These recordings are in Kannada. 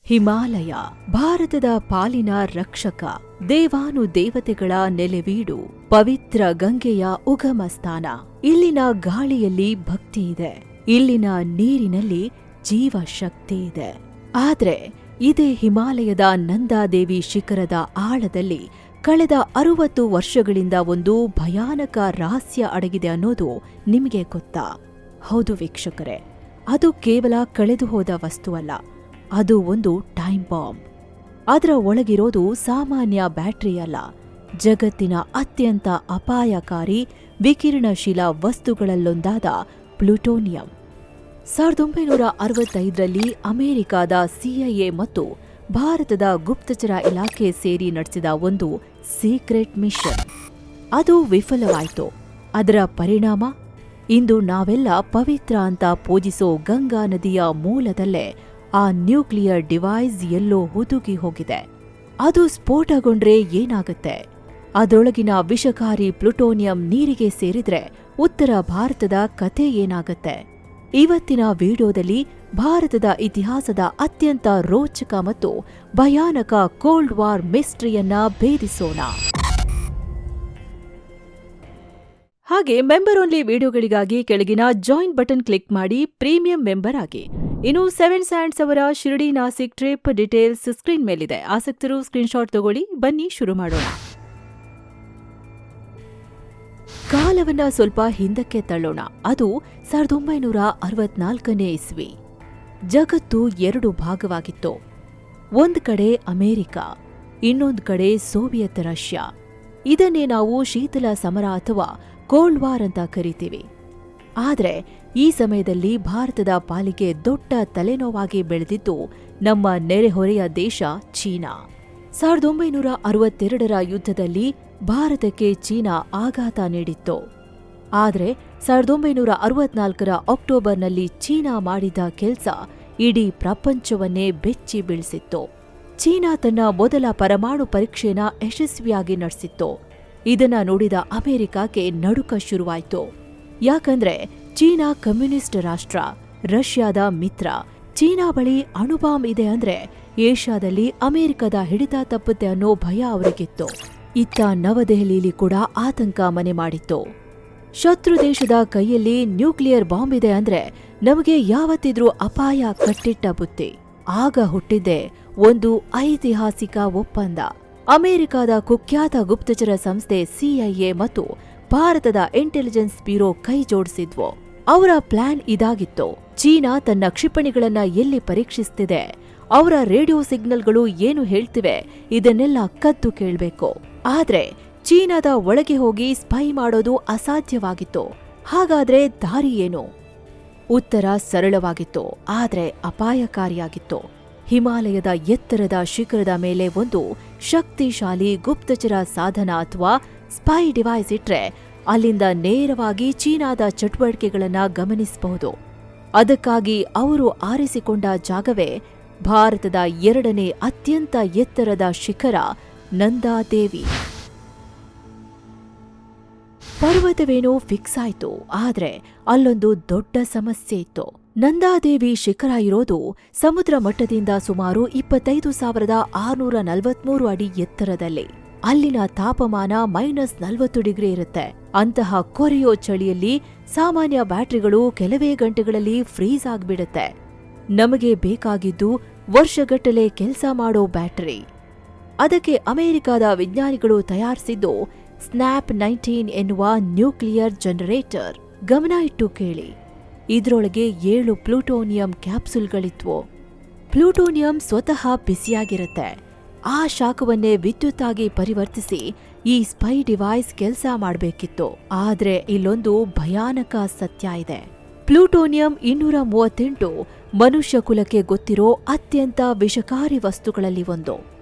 ಹಿಮಾಲಯ ಭಾರತದ ಪಾಲಿನ ರಕ್ಷಕ, ದೇವಾನುದೇವತೆಗಳ ನೆಲೆವೀಡು, ಪವಿತ್ರ ಗಂಗೆಯ ಉಗಮ ಸ್ಥಾನ. ಇಲ್ಲಿನ ಗಾಳಿಯಲ್ಲಿ ಭಕ್ತಿ ಇದೆ, ಇಲ್ಲಿನ ನೀರಿನಲ್ಲಿ ಜೀವಶಕ್ತಿ ಇದೆ. ಆದ್ರೆ ಇದೇ ಹಿಮಾಲಯದ ನಂದಾದೇವಿ ಶಿಖರದ ಆಳದಲ್ಲಿ ಕಳೆದ 60 ವರ್ಷಗಳಿಂದ ಒಂದು ಭಯಾನಕ ರಹಸ್ಯ ಅಡಗಿದೆ ಅನ್ನೋದು ನಿಮಗೆ ಗೊತ್ತಾ? ಹೌದು ವೀಕ್ಷಕರೇ, ಅದು ಕೇವಲ ಕಳೆದು ಹೋದ ವಸ್ತುವಲ್ಲ, ಅದು ಒಂದು ಟೈಮ್ ಬಾಂಬ್. ಅದರ ಒಳಗಿರೋದು ಸಾಮಾನ್ಯ ಬ್ಯಾಟರಿ ಅಲ್ಲ, ಜಗತ್ತಿನ ಅತ್ಯಂತ ಅಪಾಯಕಾರಿ ವಿಕಿರಣಶೀಲ ವಸ್ತುಗಳಲ್ಲೊಂದಾದ ಪ್ಲೂಟೋನಿಯಂ. 1965ರಲ್ಲಿ ಅಮೆರಿಕಾದ ಸಿಐಎ ಮತ್ತು ಭಾರತದ ಗುಪ್ತಚರ ಇಲಾಖೆ ಸೇರಿ ನಡೆಸಿದ ಒಂದು ಸೀಕ್ರೆಟ್ ಮಿಷನ್. ಅದು ವಿಫಲವಾಯಿತು. ಅದರ ಪರಿಣಾಮ ಇಂದು ನಾವೆಲ್ಲ ಪವಿತ್ರ ಅಂತ ಪೂಜಿಸೋ ಗಂಗಾ ನದಿಯ ಮೂಲದಲ್ಲೇ ಆ ನ್ಯೂಕ್ಲಿಯರ್ ಡಿವೈಸ್ ಎಲ್ಲೋ ಹುದುಗಿ ಹೋಗಿದೆ. ಅದು ಸ್ಫೋಟಗೊಂಡ್ರೆ ಏನಾಗುತ್ತೆ? ಅದರೊಳಗಿನ ವಿಷಕಾರಿ ಪ್ಲುಟೋನಿಯಂ ನೀರಿಗೆ ಸೇರಿದ್ರೆ ಉತ್ತರ ಭಾರತದ ಕಥೆ ಏನಾಗುತ್ತೆ? ಇವತ್ತಿನ ವಿಡಿಯೋದಲ್ಲಿ ಭಾರತದ ಇತಿಹಾಸದ ಅತ್ಯಂತ ರೋಚಕ ಮತ್ತು ಭಯಾನಕ ಕೋಲ್ಡ್ ವಾರ್ ಮಿಸ್ಟ್ರಿಯನ್ನ ಭೇದಿಸೋಣ. ಹಾಗೆ ಮೆಂಬರ್ ಓನ್ಲಿ ವಿಡಿಯೋಗಳಿಗಾಗಿ ಕೆಳಗಿನ ಜಾಯಿನ್ ಬಟನ್ ಕ್ಲಿಕ್ ಮಾಡಿ ಪ್ರೀಮಿಯಂ ಮೆಂಬರ್ ಆಗಿ. ಇನ್ನು 7 ಸ್ಯಾಂಡ್ಸ್ ಅವರ Shirdi Nashik trip details screen ಮೇಲಿದೆ. ಆಸಕ್ತರು ಸ್ಕ್ರೀನ್ಶಾಟ್ ತಗೊಳ್ಳಿ. ಬನ್ನಿ ಶುರು ಮಾಡೋಣ. ಕಾಲವನ್ನ ಸ್ವಲ್ಪ ಹಿಂದಕ್ಕೆ ತಳ್ಳೋಣ. ಅದು 1964ನೇ ಇಸ್ವಿ. ಜಗತ್ತು 2 ಭಾಗವಾಗಿತ್ತು. ಒಂದ್ ಕಡೆ ಅಮೆರಿಕ, ಇನ್ನೊಂದು ಕಡೆ ಸೋವಿಯತ್ ರಷ್ಯಾ. ಇದನ್ನೇ ನಾವು ಶೀತಲ ಸಮರ ಅಥವಾ ಕೋಲ್ಡ್ ವಾರ್ ಅಂತ ಕರಿತೀವಿ. ಆದ್ರೆ ಈ ಸಮಯದಲ್ಲಿ ಭಾರತದ ಪಾಲಿಗೆ ದೊಡ್ಡ ತಲೆನೋವಾಗಿ ಬೆಳೆದಿದ್ದು ನಮ್ಮ ನೆರೆಹೊರೆಯ ದೇಶ ಚೀನಾ. 1962ರ ಯುದ್ಧದಲ್ಲಿ ಭಾರತಕ್ಕೆ ಚೀನಾ ಆಘಾತ ನೀಡಿತ್ತು. ಆದರೆ 1964ರ ಅಕ್ಟೋಬರ್ನಲ್ಲಿ ಚೀನಾ ಮಾಡಿದ ಕೆಲಸ ಇಡೀ ಪ್ರಪಂಚವನ್ನೇ ಬೆಚ್ಚಿ ಬೀಳಿಸಿತ್ತು. ಚೀನಾ ತನ್ನ ಮೊದಲ ಪರಮಾಣು ಪರೀಕ್ಷೆನ ಯಶಸ್ವಿಯಾಗಿ ನಡೆಸಿತ್ತು. ಇದನ್ನ ನೋಡಿದ ಅಮೆರಿಕಕ್ಕೆ ನಡುಕ ಶುರುವಾಯಿತು. ಯಾಕಂದ್ರೆ ಚೀನಾ ಕಮ್ಯುನಿಸ್ಟ್ ರಾಷ್ಟ್ರ, ರಷ್ಯಾದ ಮಿತ್ರ. ಚೀನಾ ಬಳಿ ಅಣುಬಾಂಬ್ ಇದೆ ಅಂದ್ರೆ ಏಷ್ಯಾದಲ್ಲಿ ಅಮೆರಿಕದ ಹಿಡಿತ ತಪ್ಪುತ್ತೆ ಅನ್ನೋ ಭಯ ಅವರಿಗಿತ್ತು. ಇತ್ತ ನವದೆಹಲಿಯಲ್ಲಿ ಕೂಡ ಆತಂಕ ಮನೆ ಮಾಡಿತ್ತು. ಶತ್ರು ದೇಶದ ಕೈಯಲ್ಲಿ ನ್ಯೂಕ್ಲಿಯರ್ ಬಾಂಬ್ ಇದೆ ಅಂದ್ರೆ ನಮಗೆ ಯಾವತ್ತಿದ್ರೂ ಅಪಾಯ ಕಟ್ಟಿಟ್ಟ ಬುತ್ತಿ. ಆಗ ಹುಟ್ಟಿದ್ದೆ ಒಂದು ಐತಿಹಾಸಿಕ ಒಪ್ಪಂದ. ಅಮೆರಿಕದ ಕುಖ್ಯಾತ ಗುಪ್ತಚರ ಸಂಸ್ಥೆ ಸಿಐಎ ಮತ್ತು ಭಾರತದ ಇಂಟೆಲಿಜೆನ್ಸ್ ಬ್ಯೂರೋ ಕೈ ಜೋಡಿಸಿದ್ವು. ಅವರ ಪ್ಲಾನ್ ಇದಾಗಿತ್ತು: ಚೀನಾ ತನ್ನ ಕ್ಷಿಪಣಿಗಳನ್ನ ಎಲ್ಲಿ ಪರೀಕ್ಷಿಸ್ತಿದೆ, ಅವರ ರೇಡಿಯೋ ಸಿಗ್ನಲ್ಗಳು ಏನು ಹೇಳ್ತಿವೆ, ಇದನ್ನೆಲ್ಲ ಕದ್ದು ಕೇಳಬೇಕು. ಆದ್ರೆ ಚೀನಾದ ಒಳಗೆ ಹೋಗಿ ಸ್ಪೈ ಮಾಡೋದು ಅಸಾಧ್ಯವಾಗಿತ್ತು. ಹಾಗಾದ್ರೆ ದಾರಿ ಏನು? ಉತ್ತರ ಸರಳವಾಗಿತ್ತು, ಆದ್ರೆ ಅಪಾಯಕಾರಿಯಾಗಿತ್ತು. ಹಿಮಾಲಯದ ಎತ್ತರದ ಶಿಖರದ ಮೇಲೆ ಒಂದು ಶಕ್ತಿಶಾಲಿ ಗುಪ್ತಚರ ಸಾಧನ ಅಥವಾ ಸ್ಪೈ ಡಿವೈಸ್ ಇಟ್ರೆ ಅಲ್ಲಿಂದ ನೇರವಾಗಿ ಚೀನಾದ ಚಟುವಟಿಕೆಗಳನ್ನ ಗಮನಿಸಬಹುದು. ಅದಕ್ಕಾಗಿ ಅವರು ಆರಿಸಿಕೊಂಡ ಜಾಗವೇ ಭಾರತದ 2ನೇ ಅತ್ಯಂತ ಎತ್ತರದ ಶಿಖರ ನಂದಾದೇವಿ. ಪರ್ವತವೇನೋ ಫಿಕ್ಸ್ ಆಯ್ತು, ಆದ್ರೆ ಅಲ್ಲೊಂದು ದೊಡ್ಡ ಸಮಸ್ಯೆ ಇತ್ತು. ನಂದಾದೇವಿ ಶಿಖರ ಇರೋದು ಸಮುದ್ರ ಮಟ್ಟದಿಂದ ಸುಮಾರು 25,643 ಅಡಿ ಎತ್ತರದಲ್ಲಿ. ಅಲ್ಲಿನ ತಾಪಮಾನ -40 ಡಿಗ್ರಿ ಇರುತ್ತೆ. ಅಂತಹ ಕೊರೆಯೋ ಚಳಿಯಲ್ಲಿ ಸಾಮಾನ್ಯ ಬ್ಯಾಟರಿಗಳು ಕೆಲವೇ ಗಂಟೆಗಳಲ್ಲಿ ಫ್ರೀಸ್ ಆಗ್ಬಿಡುತ್ತೆ. ನಮಗೆ ಬೇಕಾಗಿದ್ದು ವರ್ಷಗಟ್ಟಲೆ ಕೆಲಸ ಮಾಡೋ ಬ್ಯಾಟರಿ. ಅದಕ್ಕೆ ಅಮೆರಿಕದ ವಿಜ್ಞಾನಿಗಳು ತಯಾರಿಸಿದ್ದು ಸ್ನ್ಯಾಪ್ 19 ಎನ್ನುವ ನ್ಯೂಕ್ಲಿಯರ್ ಜನರೇಟರ್. ಗಮನ ಇಟ್ಟು ಕೇಳಿ, ಇದ್ರೊಳಗೆ 7 ಪ್ಲೂಟೋನಿಯಂ ಕ್ಯಾಪ್ಸುಲ್ಗಳಿದ್ವು. ಪ್ಲೂಟೋನಿಯಂ ಸ್ವತಃ ಬಿಸಿಯಾಗಿರುತ್ತೆ. ಆ ಶಾಖವನ್ನೇ ವಿದ್ಯುತ್ತಾಗಿ ಪರಿವರ್ತಿಸಿ ಈ ಸ್ಪೈ ಡಿವೈಸ್ ಕೆಲಸ ಮಾಡಬೇಕಿತ್ತು. ಆದ್ರೆ ಇಲ್ಲೊಂದು ಭಯಾನಕ ಸತ್ಯ ಇದೆ. ಪ್ಲೂಟೋನಿಯಂ 238 ಮನುಷ್ಯ ಕುಲಕ್ಕೆ ಗೊತ್ತಿರೋ ಅತ್ಯಂತ ವಿಷಕಾರಿ ವಸ್ತುಗಳಲ್ಲಿ ಒಂದು.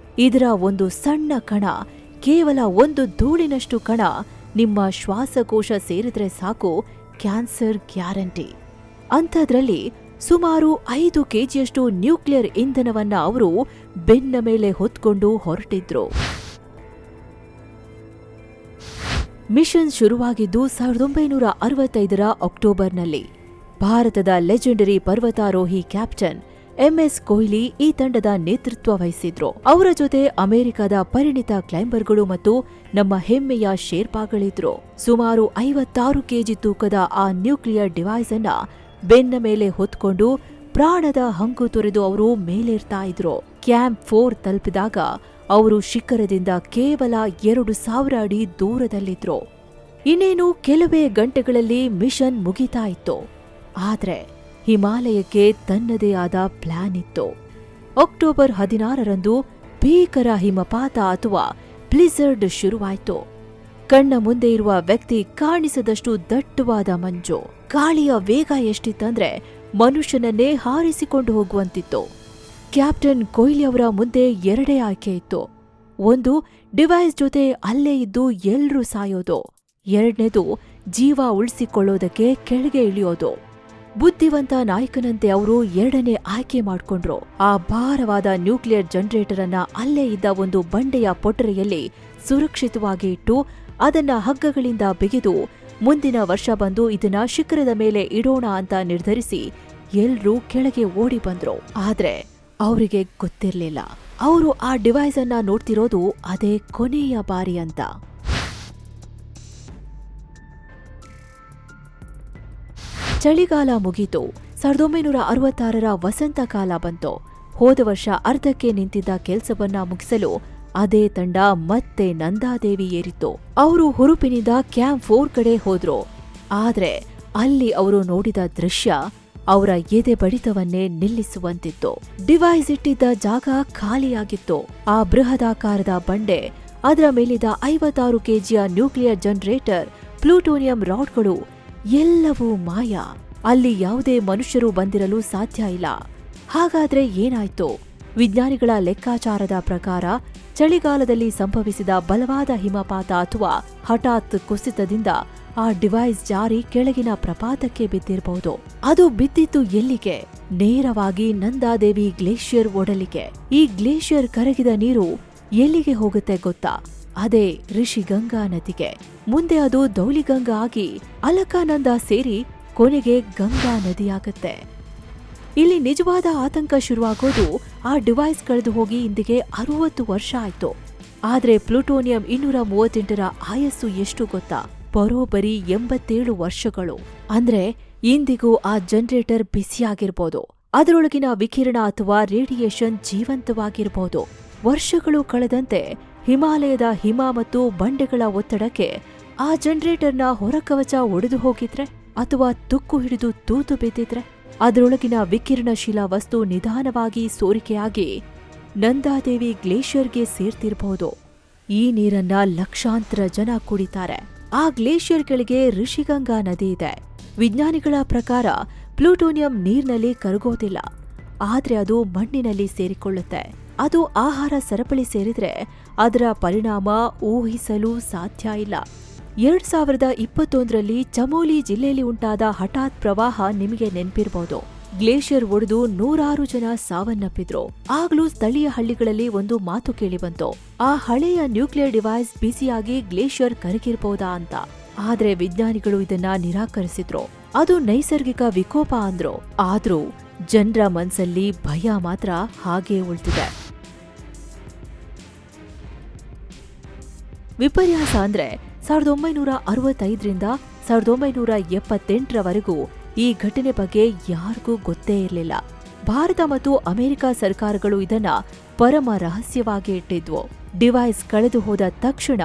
ಇದರ ಒಂದು ಸಣ್ಣ ಕಣ, ಕೇವಲ ಒಂದು ಧೂಳಿನಷ್ಟು ಕಣ ನಿಮ್ಮ ಶ್ವಾಸಕೋಶ ಸೇರಿದ್ರೆ ಸಾಕು, ಕ್ಯಾನ್ಸರ್ ಗ್ಯಾರಂಟಿ. ಅಂಥದ್ರಲ್ಲಿ ಸುಮಾರು 5 ಕೆಜಿಯಷ್ಟು ನ್ಯೂಕ್ಲಿಯರ್ ಇಂಧನವನ್ನ ಅವರು ಬೆನ್ನ ಮೇಲೆ ಹೊತ್ಕೊಂಡು ಹೊರಟಿದ್ರು. ಮಿಷನ್ ಶುರುವಾಗಿದ್ದು 1965ರ ಅಕ್ಟೋಬರ್ನಲ್ಲಿ. ಭಾರತದ ಲೆಜೆಂಡರಿ ಪರ್ವತಾರೋಹಿ ಕ್ಯಾಪ್ಟನ್ MS ಕೊಹ್ಲಿ ಈ ತಂಡದ ನೇತೃತ್ವ ವಹಿಸಿದ್ರು. ಅವರ ಜೊತೆ ಅಮೆರಿಕದ ಪರಿಣಿತ ಕ್ಲೈಂಬರ್ಗಳು ಮತ್ತು ನಮ್ಮ ಹೆಮ್ಮೆಯ ಶೇರ್ಪಾಗಳಿದ್ರು. ಸುಮಾರು 56 ಕೆಜಿ ತೂಕದ ಆ ನ್ಯೂಕ್ಲಿಯರ್ ಡಿವೈಸ್ ಅನ್ನ ಬೆನ್ನ ಮೇಲೆ ಹೊತ್ಕೊಂಡು ಪ್ರಾಣದ ಹಂಗು ತೊರೆದು ಅವರು ಮೇಲೇರ್ತಾ ಇದ್ರು. ಕ್ಯಾಂಪ್ 4 ತಲುಪಿದಾಗ ಅವರು ಶಿಖರದಿಂದ ಕೇವಲ 2000 ಅಡಿ ದೂರದಲ್ಲಿದ್ರು. ಇನ್ನೇನು ಕೆಲವೇ ಗಂಟೆಗಳಲ್ಲಿ ಮಿಷನ್ ಮುಗಿತಾ ಇತ್ತು. ಆದ್ರೆ ಹಿಮಾಲಯಕ್ಕೆ ತನ್ನದೇ ಆದ ಪ್ಲಾನ್ ಇತ್ತು. ಅಕ್ಟೋಬರ್ 16ರಂದು ಭೀಕರ ಹಿಮಪಾತ ಅಥವಾ ಬ್ಲಿಝರ್ಡ್ ಶುರುವಾಯಿತು. ಕಣ್ಣ ಮುಂದೆ ಇರುವ ವ್ಯಕ್ತಿ ಕಾಣಿಸದಷ್ಟು ದಟ್ಟವಾದ ಮಂಜು. ಗಾಳಿಯ ವೇಗ ಎಷ್ಟಿತ್ತಂದ್ರೆ ಮನುಷ್ಯನನ್ನೇ ಹಾರಿಸಿಕೊಂಡು ಹೋಗುವಂತಿತ್ತು. ಕ್ಯಾಪ್ಟನ್ ಕೊಹ್ಲಿ ಅವರ ಮುಂದೆ 2 ಆಯ್ಕೆ ಇತ್ತು. ಒಂದು, ಡಿವೈಸ್ ಜೊತೆ ಅಲ್ಲೇ ಇದ್ದು ಎಲ್ರೂ ಸಾಯೋದು. 2ನೇದು, ಜೀವ ಉಳಿಸಿಕೊಳ್ಳೋದಕ್ಕೆ ಕೆಳಗೆ ಇಳಿಯೋದು. ಬುದ್ಧಿವಂತ ನಾಯಕನಂತೆ ಅವರು 2ನೇ ಆಯ್ಕೆ ಮಾಡ್ಕೊಂಡ್ರು. ಆ ಭಾರವಾದ ನ್ಯೂಕ್ಲಿಯರ್ ಜನರೇಟರ್ ಅನ್ನ ಅಲ್ಲೇ ಇದ್ದ ಒಂದು ಬಂಡೆಯ ಪೊಟರೆಯಲ್ಲಿ ಸುರಕ್ಷಿತವಾಗಿ ಇಟ್ಟು ಅದನ್ನ ಹಗ್ಗಗಳಿಂದ ಬಿಗಿದು ಮುಂದಿನ ವರ್ಷ ಬಂದು ಇದನ್ನ ಶಿಖರದ ಮೇಲೆ ಇಡೋಣ ಅಂತ ನಿರ್ಧರಿಸಿ ಎಲ್ರೂ ಕೆಳಗೆ ಓಡಿ ಬಂದ್ರು. ಆದ್ರೆ ಅವರಿಗೆ ಗೊತ್ತಿರ್ಲಿಲ್ಲ, ಅವರು ಆ ಡಿವೈಸ್ ಅನ್ನ ನೋಡ್ತಿರೋದು ಅದೇ ಕೊನೆಯ ಬಾರಿ ಅಂತ. ಚಳಿಗಾಲ ಮುಗೀತು. 1966ರ ವಸಂತ ಕಾಲ ಬಂತು. ಹೋದ ವರ್ಷ ಅರ್ಧಕ್ಕೆ ನಿಂತಿದ್ದ ಕೆಲಸವನ್ನ ಮುಗಿಸಲು ಅದೇ ತಂಡ ಮತ್ತೆ ನಂದಾದೇವಿ ಏರಿತ್ತು. ಅವರು ಹುರುಪಿನಿಂದ ಕ್ಯಾಂಪ್ 4 ಕಡೆ ಹೋದ್ರು. ಆದ್ರೆ ಅಲ್ಲಿ ಅವರು ನೋಡಿದ ದೃಶ್ಯ ಅವರ ಎದೆ ಬಡಿತವನ್ನೇ ನಿಲ್ಲಿಸುವಂತಿತ್ತು. ಡಿವೈಸ್ ಇಟ್ಟಿದ್ದ ಜಾಗ ಖಾಲಿಯಾಗಿತ್ತು. ಆ ಬೃಹದಾಕಾರದ ಬಂಡೆ, ಅದರ ಮೇಲಿದ್ದ 56 ಕೆಜಿಯ ನ್ಯೂಕ್ಲಿಯರ್ ಜನರೇಟರ್, ಪ್ಲೂಟೋನಿಯಂ ರಾಡ್ಗಳು ಎಲ್ಲವೂ ಮಾಯ. ಅಲ್ಲಿ ಯಾವುದೇ ಮನುಷ್ಯರು ಬಂದಿರಲು ಸಾಧ್ಯ ಇಲ್ಲ. ಹಾಗಾದ್ರೆ ಏನಾಯ್ತು? ವಿಜ್ಞಾನಿಗಳ ಲೆಕ್ಕಾಚಾರದ ಪ್ರಕಾರ ಚಳಿಗಾಲದಲ್ಲಿ ಸಂಭವಿಸಿದ ಬಲವಾದ ಹಿಮಪಾತ ಅಥವಾ ಹಠಾತ್ ಕುಸಿತದಿಂದ ಆ ಡಿವೈಸ್ ಜಾರಿ ಕೆಳಗಿನ ಪ್ರಪಾತಕ್ಕೆ ಬಿದ್ದಿರಬಹುದು. ಅದು ಬಿದ್ದಿದ್ದು ಎಲ್ಲಿಗೆ? ನೇರವಾಗಿ ನಂದಾದೇವಿ ಗ್ಲೇಷಿಯರ್ ಒಡಲಿಗೆ. ಈ ಗ್ಲೇಷಿಯರ್ ಕರಗಿದ ನೀರು ಎಲ್ಲಿಗೆ ಹೋಗುತ್ತೆ ಗೊತ್ತಾ? ಅದೇ ಋಷಿಗಂಗಾ ನದಿಗೆ. ಮುಂದೆ ಅದು ಧೌಲಿಗಂಗಾ ಆಗಿ ಅಲಕಾನಂದ ಸೇರಿ ಕೊನೆಗೆ ಗಂಗಾ ನದಿಯಾಗತ್ತೆ. ಇಲ್ಲಿ ನಿಜವಾದ ಆತಂಕ ಶುರುವಾಗೋದು ಆ ಡಿವೈಸ್ ಕಳೆದು ಹೋಗಿ ಇಂದಿಗೆ 60 ವರ್ಷ ಆಯ್ತು. ಆದ್ರೆ ಪ್ಲೂಟೋನಿಯಂ 238ರ ಆಯಸ್ಸು ಎಷ್ಟು ಗೊತ್ತಾ? ಬರೋಬ್ಬರಿ 87 ವರ್ಷಗಳು. ಅಂದ್ರೆ ಇಂದಿಗೂ ಆ ಜನರೇಟರ್ ಬಿಸಿಯಾಗಿರ್ಬೋದು. ಅದರೊಳಗಿನ ವಿಕಿರಣ ಅಥವಾ ರೇಡಿಯೇಷನ್ ಜೀವಂತವಾಗಿರ್ಬೋದು. ವರ್ಷಗಳು ಕಳೆದಂತೆ ಹಿಮಾಲಯದ ಹಿಮ ಮತ್ತು ಬಂಡೆಗಳ ಒತ್ತಡಕ್ಕೆ ಆ ಜನರೇಟರ್ನ ಹೊರಕವಚ ಒಡೆದು ಹೋಗಿದ್ರೆ ಅಥವಾ ತುಕ್ಕು ಹಿಡಿದು ತೂತು ಬಿದ್ದಿದ್ರೆ ಅದರೊಳಗಿನ ವಿಕಿರಣಶೀಲ ವಸ್ತು ನಿಧಾನವಾಗಿ ಸೋರಿಕೆಯಾಗಿ ನಂದಾದೇವಿ ಗ್ಲೇಷಿಯರ್ಗೆ ಸೇರ್ತಿರಬಹುದು. ಈ ನೀರನ್ನ ಲಕ್ಷಾಂತರ ಜನ ಕುಡಿತಾರೆ. ಆ ಗ್ಲೇಷಿಯರ್ ಕೆಳಗೆ ಋಷಿಗಂಗಾ ನದಿ ಇದೆ. ವಿಜ್ಞಾನಿಗಳ ಪ್ರಕಾರ ಪ್ಲೂಟೋನಿಯಂ ನೀರಿನಲ್ಲಿ ಕರಗೋದಿಲ್ಲ, ಆದ್ರೆ ಅದು ಮಣ್ಣಿನಲ್ಲಿ ಸೇರಿಕೊಳ್ಳುತ್ತೆ. ಅದು ಆಹಾರ ಸರಪಳಿ ಸೇರಿದ್ರೆ ಅದರ ಪರಿಣಾಮ ಊಹಿಸಲು ಸಾಧ್ಯ ಇಲ್ಲ. 2021ರಲ್ಲಿ ಚಮೋಲಿ ಜಿಲ್ಲೆಯಲ್ಲಿ ಉಂಟಾದ ಹಠಾತ್ ಪ್ರವಾಹ ನಿಮಗೆ ನೆನಪಿರಬಹುದು. ಗ್ಲೇಷಿಯರ್ ಒಡೆದು 100 ಜನ ಸಾವನ್ನಪ್ಪಿದ್ರು. ಆಗ್ಲೂ ಸ್ಥಳೀಯ ಹಳ್ಳಿಗಳಲ್ಲಿ ಒಂದು ಮಾತು ಕೇಳಿಬಂತು, ಆ ಹಳೆಯ ನ್ಯೂಕ್ಲಿಯರ್ ಡಿವೈಸ್ ಬಿಸಿಯಾಗಿ ಗ್ಲೇಷಿಯರ್ ಕರಗಿರಬಹುದಾ ಅಂತ. ಆದ್ರೆ ವಿಜ್ಞಾನಿಗಳು ಇದನ್ನ ನಿರಾಕರಿಸಿದ್ರು. ಅದು ನೈಸರ್ಗಿಕ ವಿಕೋಪ ಅಂದ್ರು. ಆದ್ರೂ ಜನರ ಮನಸ್ಸಲ್ಲಿ ಭಯ ಮಾತ್ರ ಹಾಗೇ ಉಳಿದಿದೆ. ವಿಪರ್ಯಾಸ ಅಂದ್ರೆ 1965ರಿಂದ 1978ರವರೆಗೂ ಈ ಘಟನೆ ಬಗ್ಗೆ ಯಾರಿಗೂ ಗೊತ್ತೇ ಇರಲಿಲ್ಲ. ಭಾರತ ಮತ್ತು ಅಮೆರಿಕ ಸರ್ಕಾರಗಳು ಇದನ್ನ ಪರಮ ರಹಸ್ಯವಾಗಿ ಇಟ್ಟಿದ್ವು. ಡಿವೈಸ್ ಕಳೆದು ಹೋದ ತಕ್ಷಣ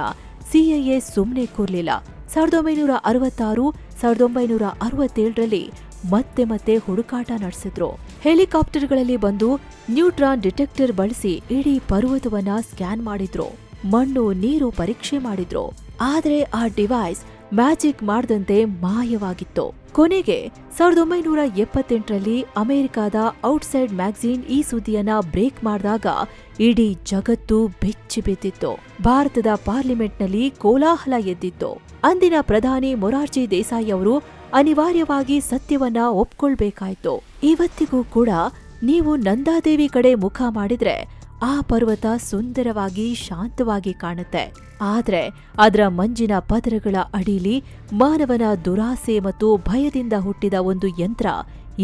ಸಿಐಎ ಸುಮ್ಮನೆ ಕೂರ್ಲಿಲ್ಲ. 1966, 1967ರಲ್ಲಿ ಮತ್ತೆ ಹುಡುಕಾಟ ನಡೆಸಿದ್ರು. ಹೆಲಿಕಾಪ್ಟರ್ಗಳಲ್ಲಿ ಬಂದು ನ್ಯೂಟ್ರಾನ್ ಡಿಟೆಕ್ಟರ್ ಬಳಸಿ ಇಡೀ ಪರ್ವತವನ್ನ ಸ್ಕ್ಯಾನ್ ಮಾಡಿದ್ರು. ಮಣ್ಣು ನೀರು ಪರೀಕ್ಷೆ ಮಾಡಿದ್ರು. ಆದ್ರೆ ಆ ಡಿವೈಸ್ ಮ್ಯಾಜಿಕ್ ಮಾಡದಂತೆ ಮಾಯವಾಗಿತ್ತು. ಕೊನೆಗೆ 1978ರಲ್ಲಿ ಅಮೆರಿಕಾದ ಔಟ್ಸೈಡ್ ಮ್ಯಾಗಝೀನ್ ಈ ಸುದ್ದಿಯನ್ನ ಬ್ರೇಕ್ ಮಾಡಿದಾಗ ಇಡೀ ಜಗತ್ತು ಬೆಚ್ಚಿ ಬಿದ್ದಿತ್ತು. ಭಾರತದ ಪಾರ್ಲಿಮೆಂಟ್ನಲ್ಲಿ ಕೋಲಾಹಲ ಎದ್ದಿತ್ತು. ಅಂದಿನ ಪ್ರಧಾನಿ ಮೊರಾರ್ಜಿ ದೇಸಾಯಿ ಅವರು ಅನಿವಾರ್ಯವಾಗಿ ಸತ್ಯವನ್ನ ಒಪ್ಕೊಳ್ಬೇಕಾಯ್ತು. ಇವತ್ತಿಗೂ ಕೂಡ ನೀವು ನಂದಾದೇವಿ ಕಡೆ ಮುಖ ಮಾಡಿದ್ರೆ ಆ ಪರ್ವತ ಸುಂದರವಾಗಿ ಶಾಂತವಾಗಿ ಕಾಣುತ್ತೆ. ಆದ್ರೆ ಅದರ ಮಂಜಿನ ಪದರಗಳ ಅಡಿಲಿ ಮಾನವನ ದುರಾಸೆ ಮತ್ತು ಭಯದಿಂದ ಹುಟ್ಟಿದ ಒಂದು ಯಂತ್ರ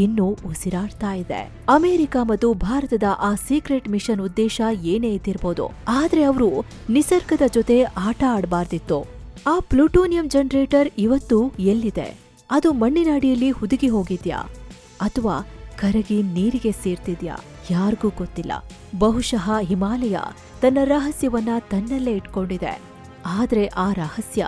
ಇನ್ನೂ ಉಸಿರಾಡ್ತಾ ಇದೆ. ಅಮೆರಿಕ ಮತ್ತು ಭಾರತದ ಆ ಸೀಕ್ರೆಟ್ ಮಿಷನ್ ಉದ್ದೇಶ ಏನೇ ಇದ್ದಿರ್ಬೋದು, ಆದ್ರೆ ಅವರು ನಿಸರ್ಗದ ಜೊತೆ ಆಟ ಆಡಬಾರ್ದಿತ್ತು. ಆ ಪ್ಲೂಟೋನಿಯಂ ಜನರೇಟರ್ ಇವತ್ತು ಎಲ್ಲಿದೆ? ಅದು ಮಣ್ಣಿನ ಅಡಿಯಲ್ಲಿ ಹುದುಗಿ ಹೋಗಿದ್ಯಾ ಅಥವಾ ಕರಗಿ ನೀರಿಗೆ ಸೇರ್ತಿದ್ಯಾ? ಯಾರಿಗೂ ಗೊತ್ತಿಲ್ಲ. ಬಹುಶಃ ಹಿಮಾಲಯ ತನ್ನ ರಹಸ್ಯವನ್ನ ತನ್ನಲ್ಲೇ ಇಟ್ಕೊಂಡಿದೆ. ಆದ್ರೆ ಆ ರಹಸ್ಯ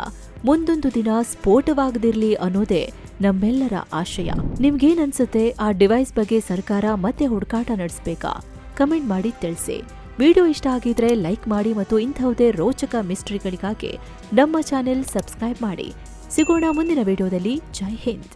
ಮುಂದೊಂದು ದಿನ ಸ್ಫೋಟವಾಗದಿರ್ಲಿ ಅನ್ನೋದೇ ನಮ್ಮೆಲ್ಲರ ಆಶಯ. ನಿಮ್ಗೇನನ್ಸುತ್ತೆ? ಆ ಡಿವೈಸ್ ಬಗ್ಗೆ ಸರ್ಕಾರ ಮತ್ತೆ ಹುಡುಕಾಟ ನಡೆಸಬೇಕಾ? ಕಮೆಂಟ್ ಮಾಡಿ ತಿಳಿಸಿ. ವಿಡಿಯೋ ಇಷ್ಟ ಆಗಿದ್ರೆ ಲೈಕ್ ಮಾಡಿ ಮತ್ತು ಇಂಥವುದೇ ರೋಚಕ ಮಿಸ್ಟ್ರಿಗಳಿಗಾಗಿ ನಮ್ಮ ಚಾನೆಲ್ ಸಬ್ಸ್ಕ್ರೈಬ್ ಮಾಡಿ. ಸಿಗೋಣ ಮುಂದಿನ ವಿಡಿಯೋದಲ್ಲಿ. ಜೈ ಹಿಂದ್.